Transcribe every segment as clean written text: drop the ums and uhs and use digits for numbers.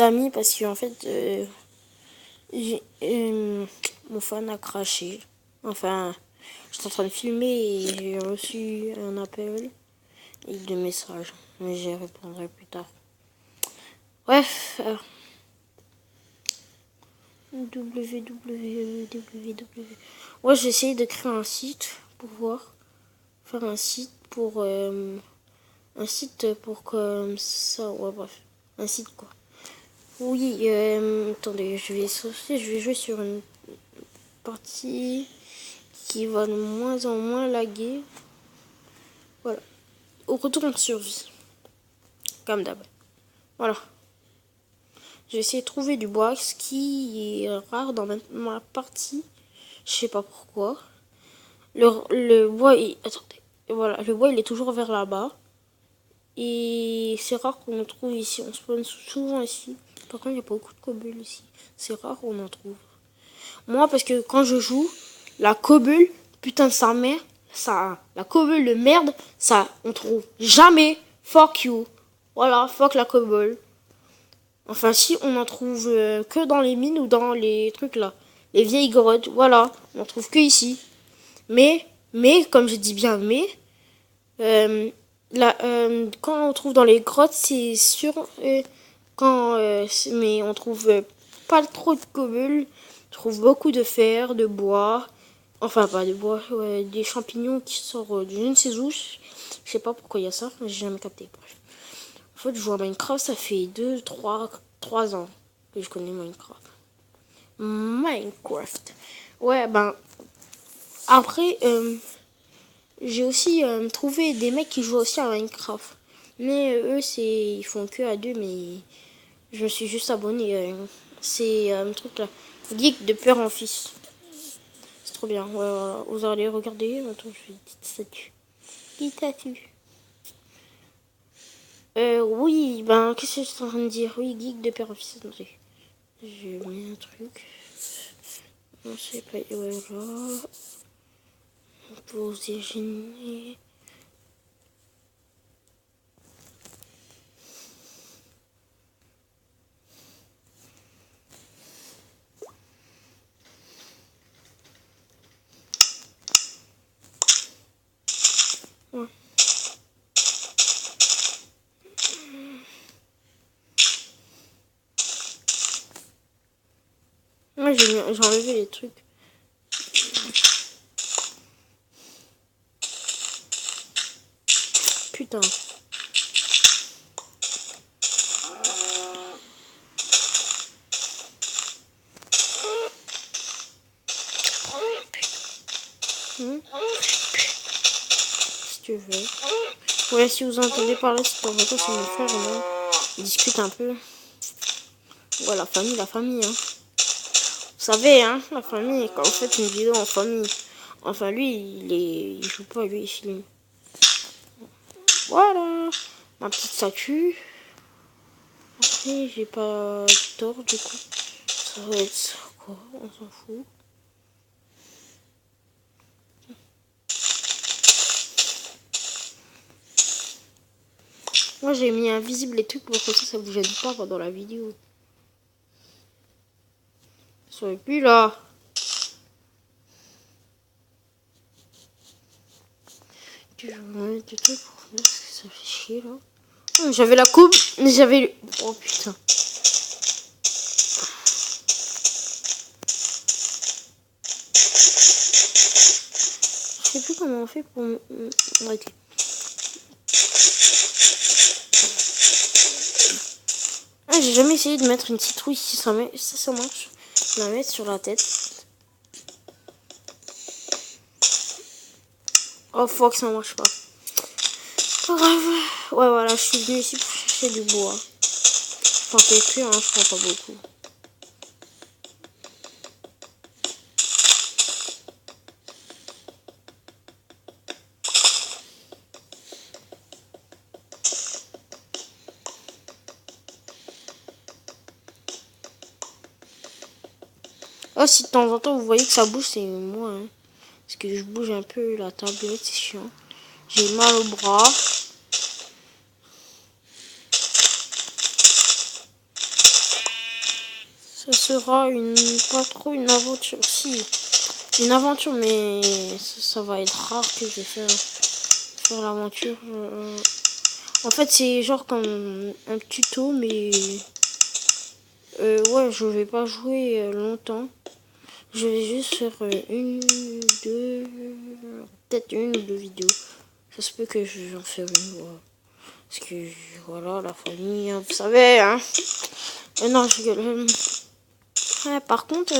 amis parce qu'en fait, mon fan a craché. Enfin, j'étais en train de filmer et j'ai reçu un appel et deux messages. Mais j'y répondrai plus tard. Bref. Ouais, j'ai essayé de créer un site pour voir. Faire un site pour... un site pour comme ça. Ouais, bref. Un site quoi. Oui, attendez, je vais jouer sur une partie qui va de moins en moins laguer. Voilà. Au retour, on survie. Comme d'hab. Voilà. J'ai essayé de trouver du bois, ce qui est rare dans ma partie. Je sais pas pourquoi. Le bois, attendez. Voilà, le bois, il est toujours vers là-bas. Et c'est rare qu'on en trouve ici. On spawn souvent ici. Par contre, il n'y a pas beaucoup de cobble ici. C'est rare qu'on en trouve. Moi, parce que quand je joue, la cobble, putain de sa mère, ça, la cobble de merde, ça, on trouve jamais. Fuck you. Voilà, fuck la cobble. Enfin, si, on en trouve que dans les mines ou dans les trucs là. Les vieilles grottes, voilà. On en trouve que ici. Mais, comme je dis bien, quand on trouve dans les grottes, c'est sûr. Mais on trouve pas trop de cobble. On trouve beaucoup de fer, de bois. Enfin, pas de bois, ouais, des champignons qui sortent de je ne sais où. Je sais pas pourquoi il y a ça, j'ai jamais capté. Bref. En fait, je joue à Minecraft, ça fait 3 ans que je connais Minecraft. Minecraft. Ouais, ben, après, j'ai aussi trouvé des mecs qui jouent aussi à Minecraft. Mais eux, ils font que à deux, mais je me suis juste abonné. C'est un truc là. Geek de père en fils. C'est trop bien. Ouais, voilà. Vous allez regarder. Attends, je fais une petite statue. Petite statue. Oui, ben, qu'est-ce que je suis en train de dire? Oui, geek de père en fils. Attendez. J'ai mis un truc. Non, c'est pas. Voilà. Pour gêner. Ouais. Moi, j'ai enlevé les trucs. Putain. Si tu veux. Ouais, si vous entendez parler, c'est pour c'est mon frère et moi. Ils discutent un peu. Ouais, la famille, hein. Vous savez, hein, la famille, quand vous faites une vidéo en famille. Enfin, lui, il joue pas, lui, il filme. Voilà. Ma petite statue. Après, j'ai pas tort, du coup. Ça va être quoi? On s'en fout. Moi, j'ai mis invisible les trucs pour que ça vous gêne pas pendant la vidéo. Soyez plus là. Tu veux mettre des trucs pour que ça fait chier là. J'avais la coupe, mais j'avais... Oh putain. Je sais plus comment on fait pour arrêter. Ah, j'ai jamais essayé de mettre une citrouille si ça marche. Je vais la mettre sur la tête. Oh fuck, ça marche pas. Pas grave. Ouais, voilà, je suis venue ici pour chercher du bois. Enfin, quelques, hein, je prends pas beaucoup. Oh, si de temps en temps vous voyez que ça bouge, c'est moi. Hein. Parce que je bouge un peu la tablette, c'est chiant. J'ai mal au bras. Ça sera pas trop une aventure. Si, une aventure, mais ça va être rare que je vais faire l'aventure. En fait, c'est genre comme un tuto, mais ouais, je vais pas jouer longtemps. Je vais juste faire peut-être une ou deux vidéos. Ça se peut que j'en fasse une, voilà. Parce que voilà, la famille, hein, vous savez, hein. Non, je rigole. Par contre,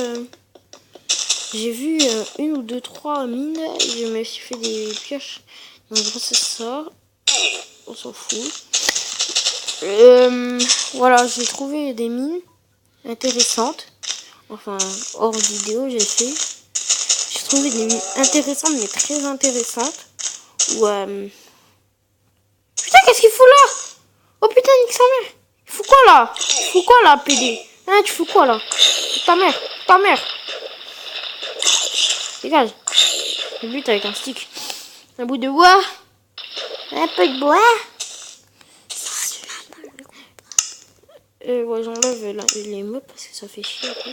j'ai vu une ou deux, trois mines. Je me suis fait des pioches. Donc, c'est ça. On s'en fout. Voilà, j'ai trouvé des mines intéressantes. Enfin, hors vidéo, j'ai fait. J'ai trouvé des mines intéressantes, mais très intéressantes. Ou putain, qu'est-ce qu'il fout là? Oh putain, nique sa mère. Il fout quoi là? Il fout quoi là, PD? Hein, tu fous quoi là? Ta mère, ta mère. Dégage. Je bute avec un stick. Un bout de bois. Un peu de bois. Ouais, j'enlève les mots parce que ça fait chier un peu.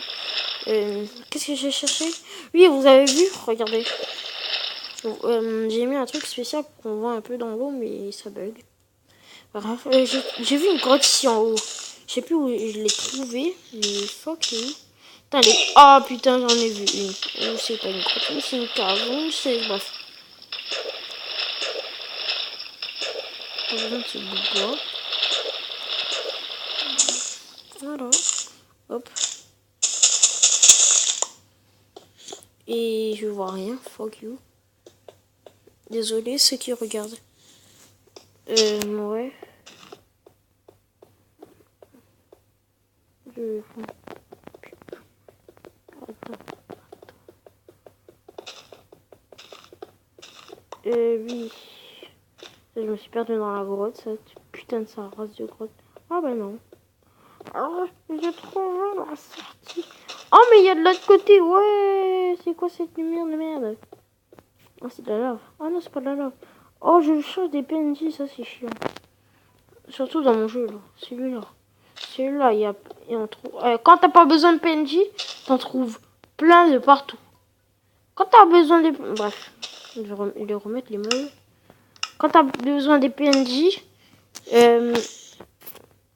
Qu'est-ce que j'ai cherché? Oui, vous avez vu? Regardez. J'ai mis un truc spécial pour qu'on voit un peu dans l'eau, mais ça bug. Bref, j'ai vu une grotte ici en haut. Je sais plus où je l'ai trouvée. Mais fuck you. Putain, oh putain, j'en ai vu une. Oh, c'est pas une grotte, c'est une cave. Oh, c'est... Bref. Pas besoin de ce bout de bois. Voilà. Hop. Et je vois rien. Fuck you. Désolé ceux qui regardent. Ouais. Oui. Je me suis perdu dans la grotte, cette putain de sa race de grotte. Ah bah non. Ah, j'ai trop vu la sortie. Oh mais il y a de l'autre côté, ouais. C'est quoi cette lumière de merde? Oh c'est de la lave. Ah non c'est pas de la lave. Oh je change des PNJ, ça c'est chiant. Surtout dans mon jeu là. Celui-là. Celui-là, on trouve. Quand t'as pas besoin de PNJ, t'en trouves plein de partout. Quand t'as besoin des... Bref. Je vais remettre les mots. Quand t'as besoin des PNJ,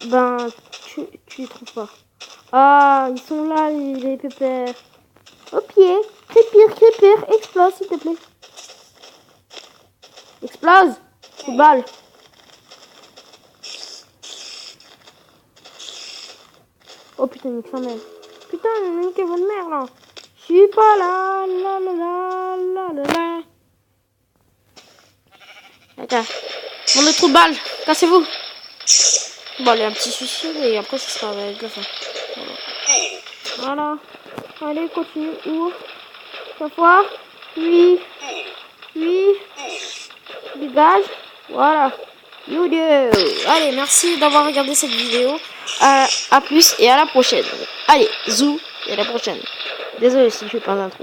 ben, tu les trouves pas. Ah, ils sont là, les pépères. Au pied. Crépire, explose, s'il te plaît. Explose. Coup de balle. Oh putain, nique sa mère. Putain, niquez votre mère là. Je suis pas là, la la la la la la. Attends. Mon trou de balle. Cassez-vous. Bon, allez, un petit suicide et après, ça sera avec la fin. Voilà. Allez, continue. Où? Cette fois. Oui. Dégage. Voilà. Youdo. Allez, merci d'avoir regardé cette vidéo. À plus et à la prochaine. Allez, zou et à la prochaine. Désolé si je fais pas d'intro.